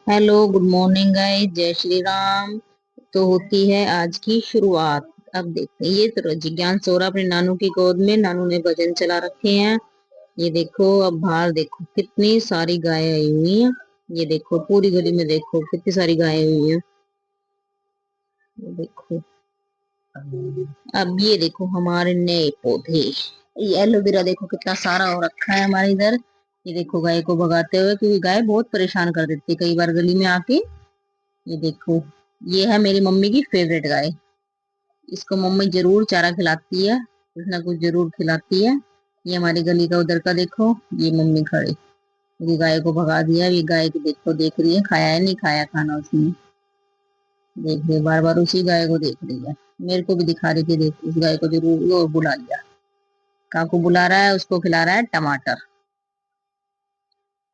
Hello, good morning guys. जय श्री राम। तो होती है आज की शुरुआत। अब देखते हैं, ये तो जिज्ञान सो रहा अपने नानू की गोद में। नानू ने भजन चला रखे हैं। ये देखो, अब बाहर देखो कितनी सारी गायें आई हुई हैं। ये देखो पूरी गली में देखो कितनी सारी गायें हुई हैं। ये देखो, अब ये देखो हमारे नए पौधे। ये एलोवेरा देखो कितना सारा हो रखा है हमारे इधर। ये देखो गाय को भगाते हुए, क्योंकि गाय बहुत परेशान कर देती है कई बार गली में आके। ये देखो, ये है मेरी मम्मी की फेवरेट गाय। इसको मम्मी जरूर चारा खिलाती है, कुछ ना कुछ जरूर खिलाती है। ये हमारी गली का उधर का देखो, ये मम्मी खड़ी। मेरी गाय को भगा दिया। ये गाय को देखो, देख रही है खाया है नहीं खाया खाना उसने। देख रही है, बार बार उसी गाय को देख रही है। मेरे को भी दिखा रही थी, देख उस गाय को जरूर। वो बुला लिया, काकू बुला रहा है, उसको खिला रहा है टमाटर।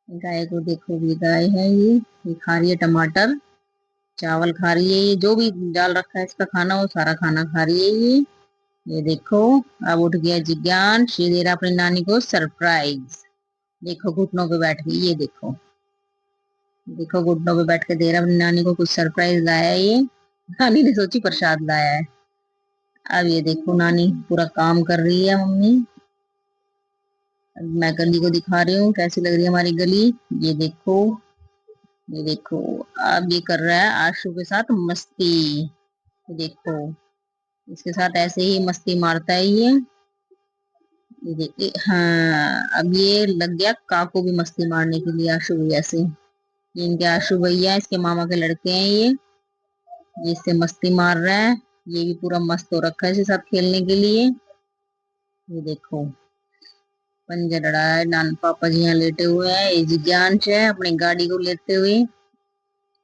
गाय को देखो, ये गाय है, ये खा रही है टमाटर। चावल खा रही है, ये जो भी डाल रखा है इसका खाना, वो सारा खाना खा रही है ये देखो, अब उठ गया जिज्ञान। ये दे रहा अपनी नानी को सरप्राइज। देखो घुटनों पे बैठ गई। ये देखो, देखो घुटनों पे बैठ के दे रहा अपनी नानी को कुछ सरप्राइज लाया है ये। नानी ने सोची प्रसाद लाया है। अब ये देखो, नानी पूरा काम कर रही है मम्मी। अब मैं गली को दिखा रही हूँ कैसी लग रही है हमारी गली। ये देखो, ये देखो, अब ये कर रहा है आशु के साथ मस्ती। देखो, इसके साथ ऐसे ही मस्ती मारता है ये देखिए। हाँ, अब ये लग गया काकू भी मस्ती मारने के लिए आशु भैया से। ये इनके आशु भैया इसके मामा के लड़के हैं ये इससे मस्ती मार रहा है। ये भी पूरा मस्त हो रखा है इसके साथ खेलने के लिए। ये देखो, पंजा लड़ा है। नान पापा जी यहाँ लेटे हुए हैं। ये जिज्ञांश है अपनी गाड़ी को लेते हुए। ये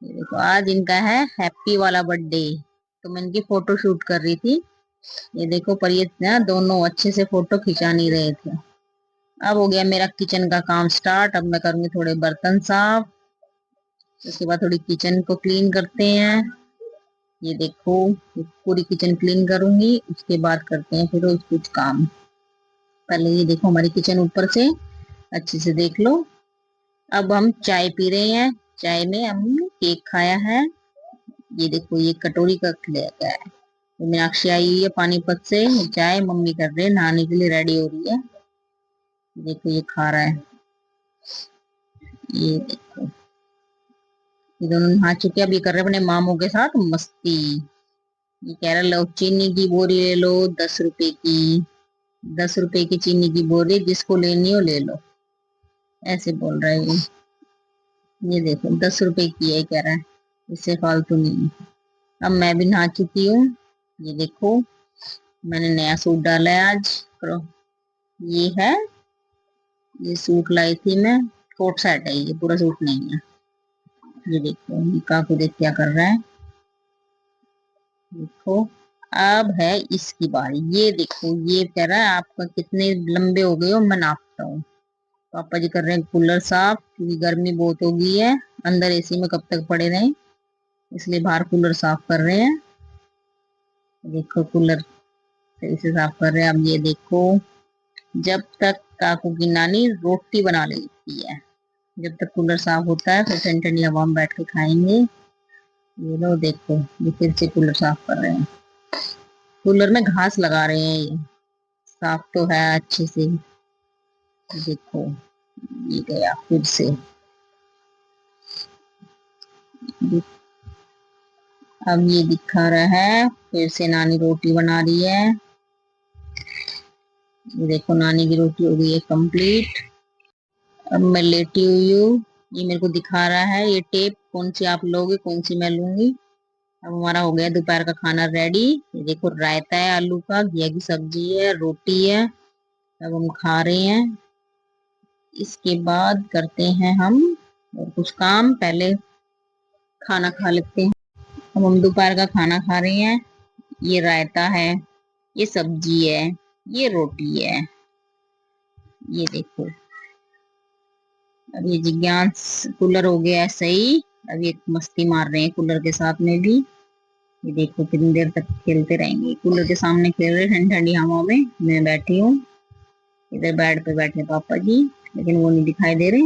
देखो, आज इनका है हैप्पी वाला बर्थडे, तो मैं इनकी फोटो शूट कर रही थी। ये देखो, पर ये ना दोनों अच्छे से फोटो खिंचा नहीं रहे थे। अब हो गया मेरा किचन का काम स्टार्ट। अब मैं करूंगी थोड़े बर्तन साफ। उसके बाद थोड़ी किचन को क्लीन करते हैं। ये देखो, पूरी किचन क्लीन करूंगी, उसके बाद करते हैं फिर रोज कुछ काम। पहले ये देखो हमारी किचन ऊपर से अच्छे से देख लो। अब हम चाय पी रहे हैं। चाय में हमने केक खाया है। ये देखो, ये कटोरी का खिलाया गया है। तो मीनाक्षी आई हुई है पानीपत से। चाय मम्मी कर रहे हैं, नहाने के लिए रेडी हो रही है। देखो, ये खा रहा है। ये देखो, ये दोनों नहा चुके। अब ये कर रहे हैं अपने मामू के साथ मस्ती। ये कह रहा लो चीनी की बोरी ले लो 10 रुपए की। 10 रुपए की चीनी की बोरी, जिसको लेनी हो ले लो, ऐसे बोल रहा है ये देखो, 10 रुपए की है कह रहा है, इससे फालतू नहीं। अब मैं भी नहा चुकी हूँ। ये देखो, मैंने नया सूट डाला है आज। करो, ये है, ये सूट लाई थी मैं। कोट सेट है, ये पूरा सूट नहीं है। ये देखो, ये काकू देख क्या कर रहा है। देखो, अब है इसकी बारी। ये देखो, ये कह रहा है आपका कितने लंबे हो गए हो, मैं नापता हूँ। पापा जी कर रहे हैं कूलर साफ, क्योंकि गर्मी बहुत हो गई है। अंदर एसी में कब तक पड़े रहें, इसलिए बाहर कूलर साफ कर रहे हैं। देखो, कूलर सही से साफ कर रहे हैं। अब ये देखो, जब तक काकू की नानी रोटी बना लेती है, जब तक कूलर साफ होता है, फिर ठंडी ठंडी हवा में बैठ के खाएंगे। ये लो देखो, ये फिर से कूलर साफ कर रहे हैं। कूलर में घास लगा रहे हैं ये। साफ तो है अच्छे से। देखो, ये गया फिर से। अब ये दिखा रहा है फिर से नानी रोटी बना रही है। ये देखो, नानी की रोटी हो गई है कंप्लीट। अब मैं लेटी हुई हूँ। ये मेरे को दिखा रहा है ये टेप, कौन सी आप लोगे कौन सी मैं लूंगी। अब हमारा हो गया दोपहर का खाना रेडी। ये देखो, रायता है आलू का, घिया की सब्जी है, रोटी है। अब हम खा रहे हैं। इसके बाद करते हैं हम और कुछ काम। पहले खाना खा लेते हैं। अब हम दोपहर का खाना खा रहे हैं। ये रायता है, ये सब्जी है, ये रोटी है। ये देखो, अब ये जिज्ञास कूलर हो गया है सही। अब ये मस्ती मार रहे हैं कूलर के साथ में भी। ये देखो, कितनी देर तक खेलते रहेंगे। कूलर के सामने खेल रहे ठंडी ठंडी हवा में। मैं बैठी हूँ इधर, बेड पे बैठे पापा जी, लेकिन वो नहीं दिखाई दे रहे।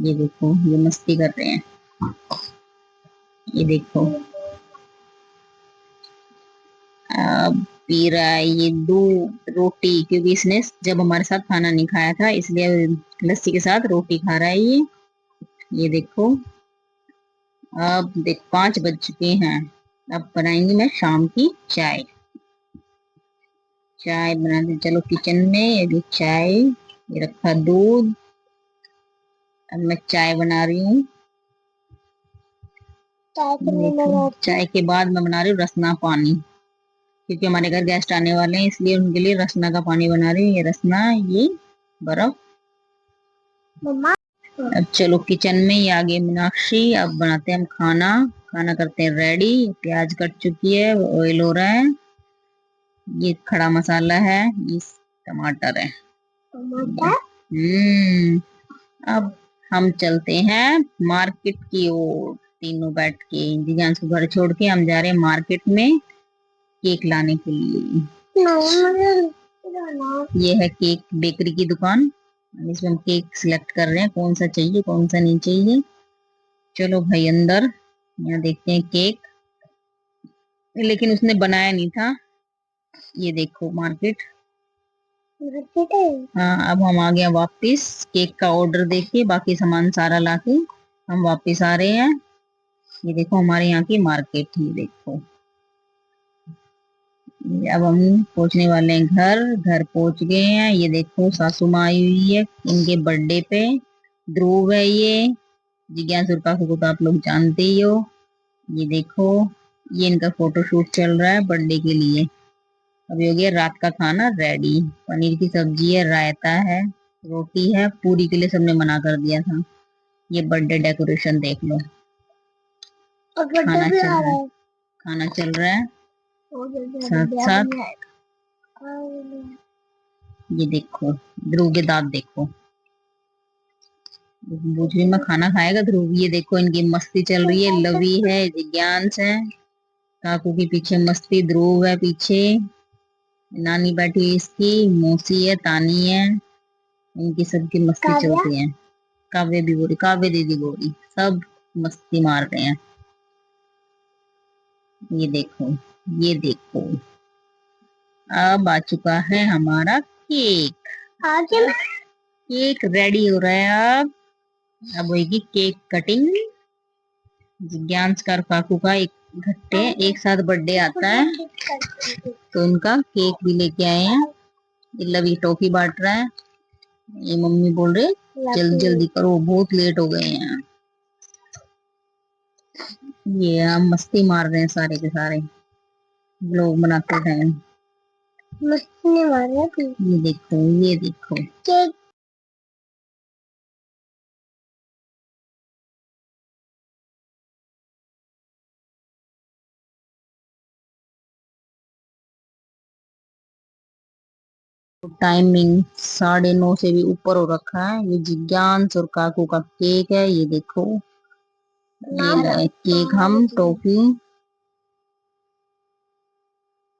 ये देखो, ये मस्ती कर रहे हैं। ये देखो अब पी रहा है ये दूध रोटी, क्योंकि इसने जब हमारे साथ खाना नहीं खाया था इसलिए लस्सी के साथ रोटी खा रहा है ये देखो। अब देख 5 बज चुके हैं। अब बनाएंगे मैं शाम की चाय। चाय बनाते चलो किचन में। ये भी चाय, ये रखा दूध। अब मैं चाय बना रही हूँ। चाय के बाद मैं बना रही हूँ रसना पानी, क्योंकि हमारे घर गेस्ट आने वाले हैं इसलिए उनके लिए रसना का पानी बना रही हूँ। ये रसना, ये बर्फ। मम्मा अब चलो किचन में, ये आगे मीनाक्षी। अब बनाते हैं हम खाना। खाना करते हैं रेडी। प्याज कट चुकी है, ऑयल हो रहा है। ये खड़ा मसाला है, ये टमाटर है। अब हम चलते हैं मार्केट की ओर। तीनों बैठ के जिज्ञांस को घर छोड़ के हम जा रहे हैं मार्केट में केक लाने के लिए। ये है केक बेकरी की दुकान। इसमें हम केक सिलेक्ट कर रहे हैं, कौन सा चाहिए कौन सा नहीं चाहिए। चलो भाई अंदर, यहाँ देखते हैं केक। लेकिन उसने बनाया नहीं था। ये देखो मार्केट। हाँ अब हम आ गए वापिस केक का ऑर्डर देके, बाकी सामान सारा लाके हम वापिस आ रहे हैं। ये देखो हमारे यहाँ की मार्केट। ये देखो अब हम पहुंचने वाले हैं घर। घर पहुंच गए हैं। ये देखो सासू माँ आई हुई है इनके बर्थडे पे। ध्रुव है ये। जिज्ञासु और काकू को तो आप लोग जानते ही हो। ये देखो ये इनका फोटोशूट चल रहा है बर्थडे के लिए। अभी हो गया रात का खाना रेडी। पनीर की सब्जी है, रायता है, रोटी है। पूरी के लिए सबने मना कर दिया था। ये बर्थडे डेकोरेशन देख लो। खाना चल रहा है, खाना चल रहा है साथ साथ। ये देखो ध्रुव के दांत देखो। भोजली में खाना खाएगा ध्रुव। ये देखो इनकी मस्ती चल रही है। लवी है, जिज्ञांस है, काकू के पीछे मस्ती, ध्रुव है पीछे, नानी बैठी है इसकी, मौसी है, तानी है। इनकी सबकी मस्ती चलती है। काव्य भी बोली, काव्य दीदी बोली, सब मस्ती मार रहे हैं। ये देखो, ये देखो अब आ चुका है हमारा केक। केक रेडी हो रहा है। अब होगी केक कटिंग। जिज्ञांस का और काकू का एक घट्टे एक साथ बर्थडे आता है तो उनका केक भी लेके आए हैं। ये लवी टॉफी बांट रहा है। ये मम्मी बोल रहे जल्दी जल्दी करो बहुत लेट हो गए हैं। ये हम मस्ती मार रहे हैं सारे के सारे लोग बनाते टाइम। मस्ती मार रहे हैं। ये देखो, ये देखो केक। टाइमिंग 9:30 से भी ऊपर हो रखा है। ये जिज्ञांस और काकू का केक है। ये देखो ये केक हम टॉफी।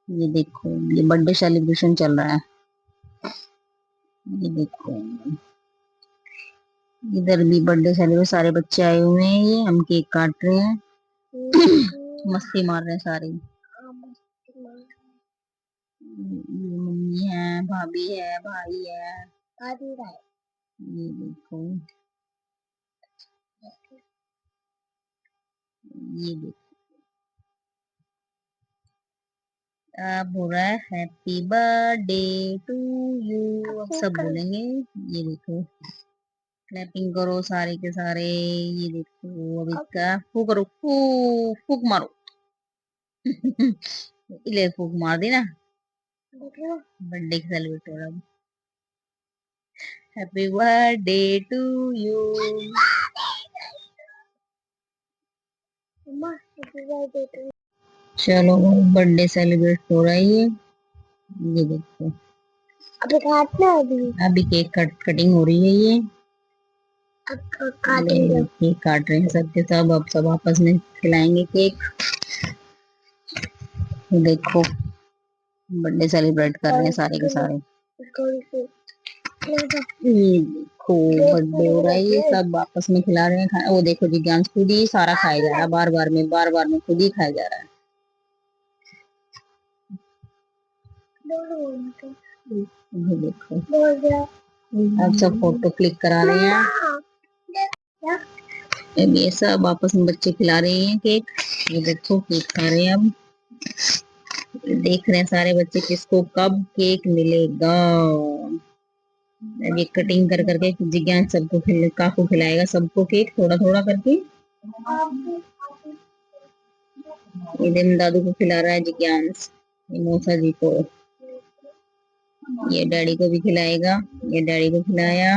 ये देखो ये बर्थडे सेलिब्रेशन चल रहा है। ये देखो इधर भी बर्थडे सेलिब्रेशन, सारे बच्चे आए हुए हैं। ये हम केक काट रहे हैं। मस्ती मार रहे हैं सारे। ये मम्मी है, भाभी है, भाई है। ये देखो, ये देखो अब हो रहा है हैप्पी बर्थडे टू यू। अब सब बोलेंगे। ये देखो क्लैपिंग करो सारे के सारे। ये देखो अब इसका फूक करो, फूक फूक मारो। ले फूक मार दी ना। बर्थडे सेलिब्रेट हो रहा है। Happy birthday to you. चलो बर्थडे सेलिब्रेट हो रहा है ये देखो अभी काटना है। अभी केक कटिंग हो रही है। ये केक काट रहे हैं सबके सब। अब सब आपस में खिलाएंगे केक। देखो बर्थडे सेलिब्रेट कर रहे हैं सारे के सारे। ये देखो बर्थडे हो रहा है, ये सब आपस में खिला रहे हैं खाना। वो देखो जिज्ञांश खुद ही सारा खाया जा रहा है, बार बार में खुद ही खाया जा रहा है। ये देखो अब सब फोटो क्लिक करा रहे हैं। अब ये सब आपस में बच्चे खिला रहे हैं केक। ये देखो केक खा रहे हैं। अब देख रहे हैं सारे बच्चे किसको कब केक मिलेगा। अब ये कटिंग कर करके जिज्ञांस सबको काकू खिलाएगा सबको केक थोड़ा थोड़ा करके। इधर दादू को खिला रहा है जिज्ञांस, मौसा जी को। ये डैडी को भी खिलाएगा, ये डैडी को खिलाया,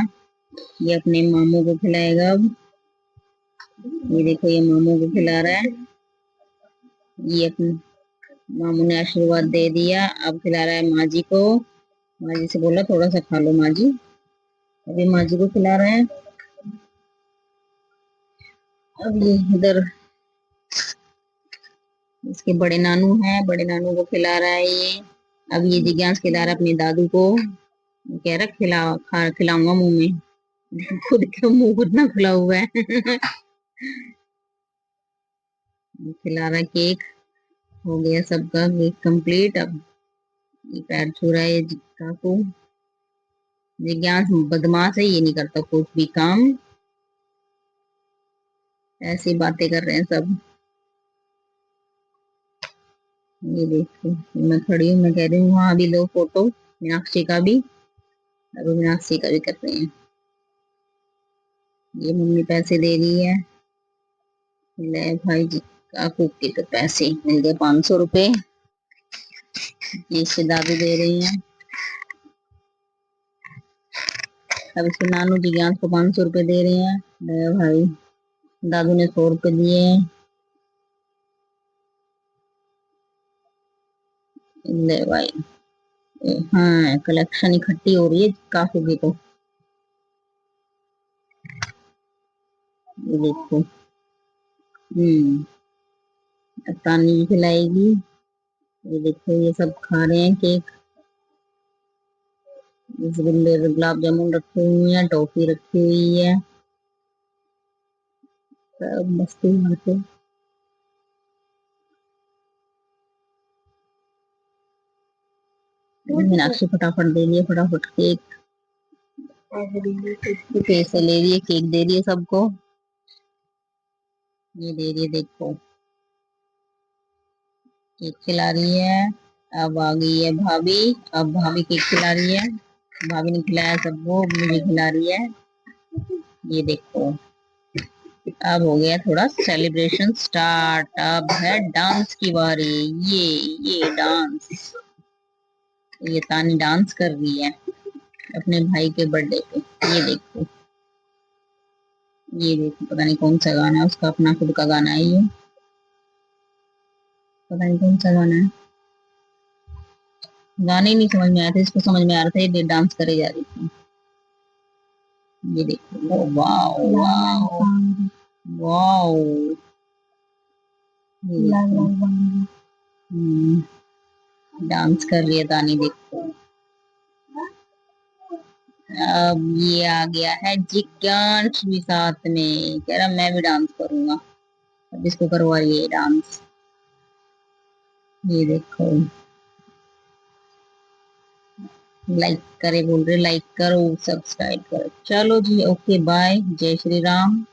ये अपने मामू को खिलाएगा। अब ये देखो ये मामू को खिला रहा है। ये अपने मामू ने आशीर्वाद दे दिया, अब खिला रहा है माँ जी को। माँ जी से बोला थोड़ा सा खा लो माँ जी। अभी माँ जी को खिला रहे हैं। अब ये इधर इसके बड़े नानू हैं, बड़े नानू को खिला रहा है ये। अब ये जिज्ञांस खिला रहा है अपने दादू को। कह रहा खिलाऊंगा मुंह में, खुद के मुंह इतना खुला हुआ है। खिला रहा है केक। हो गया सबका केक कंप्लीट। अब ये पैर छू रहा है ये काकू। जिज्ञांस बदमाश है, ये नहीं करता कुछ भी काम, ऐसी बातें कर रहे हैं सब। ये देखो मैं खड़ी हूँ, मैं कह रही हूँ वहां भी लो फोटो मीनाक्षी का भी। अभी मीनाक्षी का भी कर रहे हैं। ये मम्मी पैसे दे रही है। ले भाई जी काकू के तो पैसे मिल गए 500 रुपए। ये इसके दादू दे रही हैं। अब इसके नानू जिज्ञांस को 500 रुपए दे रहे हैं। ले भाई दादू ने 100 रुपए दिए। ले भाई हाँ कलेक्शन इकट्ठी हो रही है काकू की तो। ये देखो अब तानी भी खिलाएगी। ये देखो ये सब खा रहे हैं केक। रसगुल्ले गुलाब जामुन रखे हुए हैं, टॉफी रखी हुई है, सब मस्ती मारते। मीनाक्षी फटाफट दे रही है, फटाफट केक पैसे ले रही है, केक दे रही है सबको। ये दे रही है देखो केक खिला रही है। अब आ गई है भाभी, अब भाभी केक खिला रही है। भाभी ने खिलाया सबको, मुझे खिला रही है। ये देखो अब हो गया थोड़ा सेलिब्रेशन स्टार्ट। अब है डांस की बारी। ये डांस, ये तानी डांस कर रही है अपने भाई के बर्थडे पे। ये देखो पता नहीं कौन सा गाना है उसका, अपना खुद का गाना है ये, पता नहीं कौन सा गाना है। गाने नहीं समझ में आया था, इसको समझ में आ रहा था, ये डांस करे जा रही थी। ये देखो वाओ वाओ वाओ। डांस कर रही है तानी देखो। अब ये आ गया है जिज्ञांश भी साथ में, कह रहा मैं भी डांस करूंगा। अब इसको करवाइए डांस। ये देखो लाइक करे बोल रहे, लाइक करो सब्सक्राइब करो। चलो जी ओके बाय, जय श्री राम।